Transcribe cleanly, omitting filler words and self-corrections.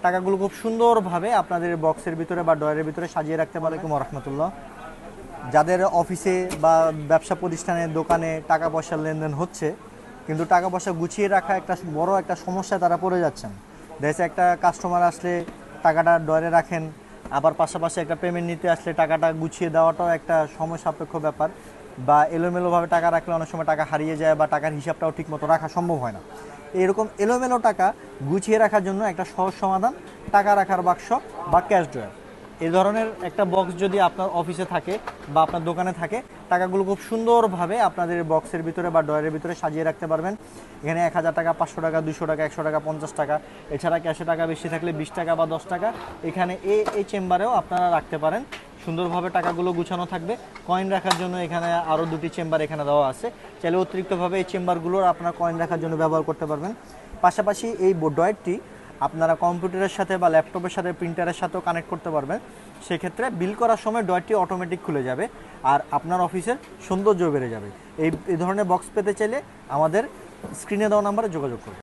টাকাগুলো খুব সুন্দরভাবে আপনাদের বক্সের ভিতরে বা ড্রয়ারের ভিতরে সাজিয়ে রাখতে পারবেন। ওয়া রাহমাতুল্লাহ। যাদের অফিসে বা ব্যবসা প্রতিষ্ঠানে দোকানে টাকা পয়সার লেনদেন হচ্ছে কিন্তু টাকা পয়সা গুছিয়ে রাখা একটা বড় একটা সমস্যায় তারা পড়ে যাচ্ছেন। দেখছে একটা কাস্টমার আসলে টাকাটা ড্রয়ারে রাখেন, আবার পাশাপাশি একটা পেমেন্ট নিতে আসলে টাকাটা গুছিয়ে দেওয়াটাও একটা সময় সাপেক্ষ ব্যাপার, বা এলোমেলোভাবে টাকা রাখলে অনেক সময় টাকা হারিয়ে যায় বা টাকার হিসাবটাও ঠিকমতো রাখা সম্ভব হয় না। এরকম এলোমেলো টাকা গুছিয়ে রাখার জন্য একটা সহজ সমাধান টাকা রাখার বাক্স বা ক্যাশ ড্রয়ার। এই ধরনের একটা বক্স যদি আপনার অফিসে থাকে বা আপনার দোকানে থাকে, টাকাগুলো খুব সুন্দরভাবে আপনাদের বক্সের ভিতরে বা ড্রয়ারের ভিতরে সাজিয়ে রাখতে পারবেন। এখানে 1000 টাকা, 500 টাকা, 200 টাকা, 100 টাকা, 50 টাকা, এছাড়া ক্যাশে টাকা বেশি থাকলে 20 টাকা বা 10 টাকা এখানে এই চেম্বারেও আপনারা রাখতে পারেন। সুন্দরভাবে টাকাগুলো গুছানো থাকবে। কয়েন রাখার জন্য এখানে আরও 2টি চেম্বার এখানে দেওয়া আছে, চাইলে অতিরিক্তভাবে এই চেম্বারগুলোর আপনারা কয়েন রাখার জন্য ব্যবহার করতে পারবেন। পাশাপাশি এই ড্রয়ারটি আপনারা কম্পিউটারের সাথে বা ল্যাপটপের সাথে প্রিন্টারের সাথেও কানেক্ট করতে পারবেন। সেক্ষেত্রে বিল করার সময় ড্রয়ারটি অটোমেটিক খুলে যাবে আর আপনার অফিসের সৌন্দর্য বেড়ে যাবে। এই ধরনের বক্স পেতে চাইলে আমাদের স্ক্রিনে দেওয়া নাম্বারে যোগাযোগ করুন।